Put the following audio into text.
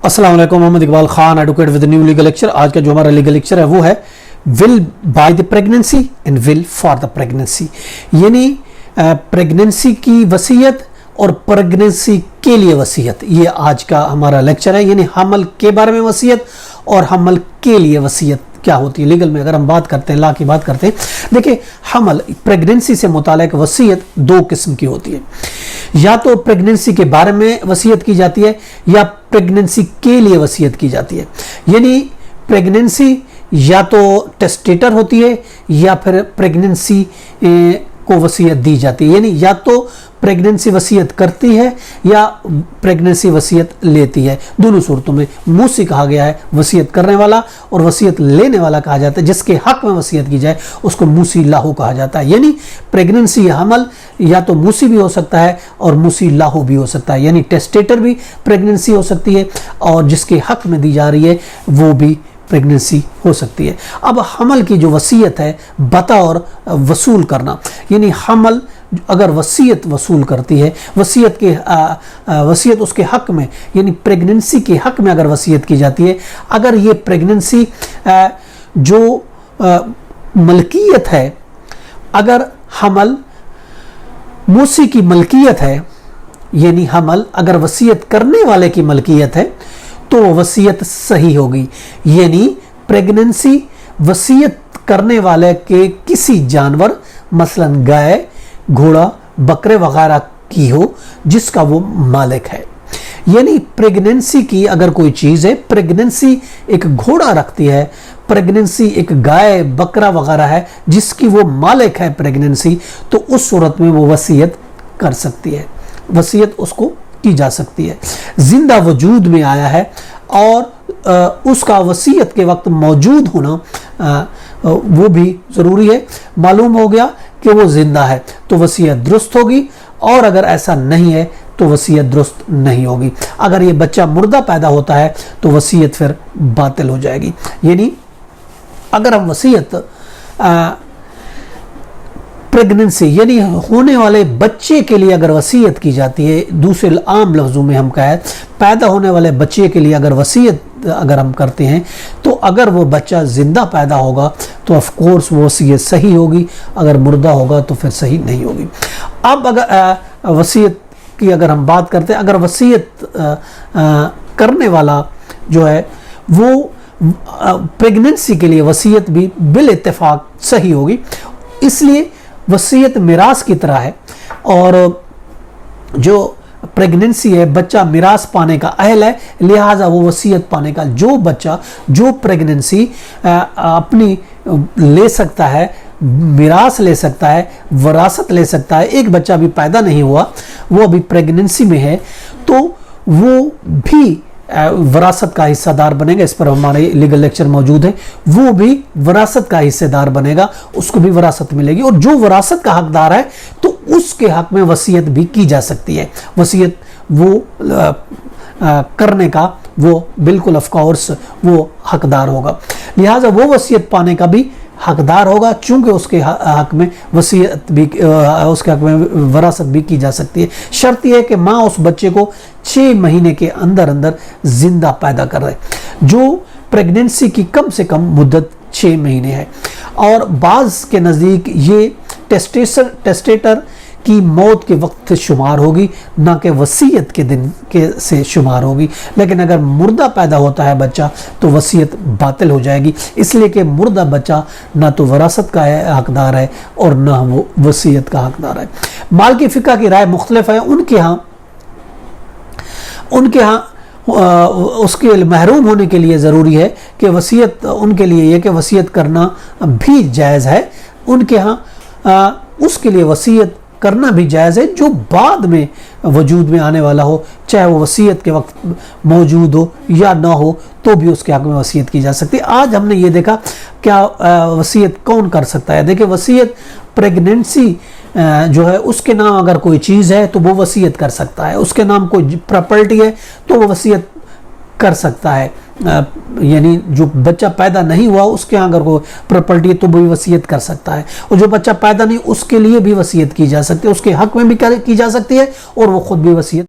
अस्सलाम वालेकुम, Mohammad Iqbal Khan advocate with new legal lecture. आज का जो हमारा लीगल लेक्चर है वो है will by the pregnancy and will for the pregnancy, यानी प्रेगनेंसी की वसीयत और प्रेगनेंसी के लिए वसीयत। ये आज का हमारा लेक्चर है, यानी हमल के बारे में वसीयत और हमल के लिए वसीयत क्या होती है। लीगल में अगर हम बात करते हैं, लॉ की बात करते हैं, देखिए हमल प्रेगनेंसी से मुतालिक वसीयत दो किस्म की होती है। या तो प्रेगनेंसी के बारे में वसीयत की जाती है या प्रेगनेंसी के लिए वसीयत की जाती है। यानी प्रेगनेंसी या तो टेस्टेटर होती है या फिर प्रेगनेंसी को वसीयत दी जाती है। यानी या तो प्रेगनेंसी वसीयत करती है या प्रेगनेंसी वसीयत लेती है। दोनों सूरतों में मूसी कहा गया है, वसीयत करने वाला, और वसीयत लेने वाला कहा जाता है। जिसके हक में वसीयत की जाए उसको मूसी लाहू कहा जाता है। यानी प्रेगनेंसी या हमल या तो मूसी भी हो सकता है और मूसी लाहू भी हो सकता है। यानी टेस्टेटर भी प्रेगनेंसी हो सकती है और जिसके हक में दी जा रही है वो भी प्रेगनेंसी हो सकती है। अब हमल की जो वसीयत है बतौर वसूल करना, यानी हमल अगर वसीयत वसूल करती है, वसीयत उसके हक में, यानी प्रेगनेंसी के हक में अगर वसीयत की जाती है, अगर ये प्रेगनेंसी जो मलकियत है, अगर हमल मूसी की मलकियत है, यानी हमल अगर वसीयत करने वाले की मलकियत है तो वसीयत सही होगी। यानी प्रेगनेंसी वसीयत करने वाले के किसी जानवर, मसलन गाय, घोड़ा, बकरे वगैरह की हो जिसका वो मालिक है। यानी प्रेगनेंसी की अगर कोई चीज़ है, प्रेगनेंसी एक घोड़ा रखती है, प्रेगनेंसी एक गाय, बकरा वगैरह है जिसकी वो मालिक है प्रेगनेंसी, तो उस सूरत में वो वसीयत कर सकती है, वसीयत उसको की जा सकती है। जिंदा वजूद में आया है और उसका वसीयत के वक्त मौजूद होना वो भी ज़रूरी है। मालूम हो गया कि वो जिंदा है तो वसीयत दुरुस्त होगी, और अगर ऐसा नहीं है तो वसीयत दुरुस्त नहीं होगी। अगर ये बच्चा मुर्दा पैदा होता है तो वसीयत फिर बातिल हो जाएगी। यानी अगर हम वसीयत प्रेगनेंसी यानी होने वाले बच्चे के लिए अगर वसीयत की जाती है, दूसरे आम लफ्ज़ों में हम कहें पैदा होने वाले बच्चे के लिए अगर वसीयत अगर हम करते हैं, तो अगर वो बच्चा ज़िंदा पैदा होगा तो ऑफ कोर्स वो वसीयत सही होगी, अगर मुर्दा होगा तो फिर सही नहीं होगी। अब अगर वसीयत की अगर हम बात करते हैं, अगर वसीयत करने वाला जो है वो प्रेगनेंसी के लिए वसीयत भी बिल इत्तेफाक सही होगी, इसलिए वसीयत मिरास की तरह है। और जो प्रेगनेंसी है, बच्चा मिरास पाने का अहल है, लिहाजा वो वसीयत पाने का, जो बच्चा जो प्रेगनेंसी अपनी ले सकता है, मिरास ले सकता है, वरासत ले सकता है। एक बच्चा भी पैदा नहीं हुआ, वो अभी प्रेगनेंसी में है, तो वो भी वरासत का हिस्सेदार बनेगा। इस पर हमारे लीगल लेक्चर मौजूद है। वो भी वरासत का हिस्सेदार बनेगा, उसको भी वरासत मिलेगी। और जो वरासत का हकदार है तो उसके हक में वसीयत भी की जा सकती है। वसीयत वो करने का वो बिल्कुल ऑफ कोर्स वो हकदार होगा, लिहाजा वो वसीयत पाने का भी हकदार होगा, चूंकि उसके हक में वसीयत भी, उसके हक में वरासत भी की जा सकती है। शर्त यह है कि माँ उस बच्चे को 6 महीने के अंदर अंदर जिंदा पैदा कर रहे, जो प्रेगनेंसी की कम से कम मुद्दत 6 महीने है। और बाज़ के नज़दीक ये टेस्टेटर की मौत के वक्त से शुमार होगी, ना कि वसीयत के दिन के से शुमार होगी। लेकिन अगर मुर्दा पैदा होता है बच्चा तो वसीयत बातिल हो जाएगी, इसलिए कि मुर्दा बच्चा ना तो वरासत का हकदार है और ना वो वसीयत का हकदार है। मालिकी फ़िक़्ह की राय मुख्तलिफ है। उनके यहाँ उसके महरूम होने के लिए ज़रूरी है कि वसीयत, उनके लिए ये कि वसीयत करना भी जायज़ है। उनके यहाँ उसके लिए वसीयत करना भी जायज़ है जो बाद में वजूद में आने वाला हो, चाहे वो वसीयत के वक्त मौजूद हो या ना हो, तो भी उसके हक़ में वसीयत की जा सकती है। आज हमने ये देखा क्या वसीयत कौन कर सकता है। देखिए, वसीयत प्रेगनेंसी जो है उसके नाम अगर कोई चीज़ है तो वो वसीयत कर सकता है, उसके नाम कोई प्रॉपर्टी है तो वो वसीयत कर सकता है। यानी जो बच्चा पैदा नहीं हुआ उसके यहाँ अगर कोई प्रॉपर्टी है तो भी वसीयत कर सकता है, और जो बच्चा पैदा नहीं उसके लिए भी वसीयत की जा सकती है, उसके हक में भी की जा सकती है और वो खुद भी वसीयत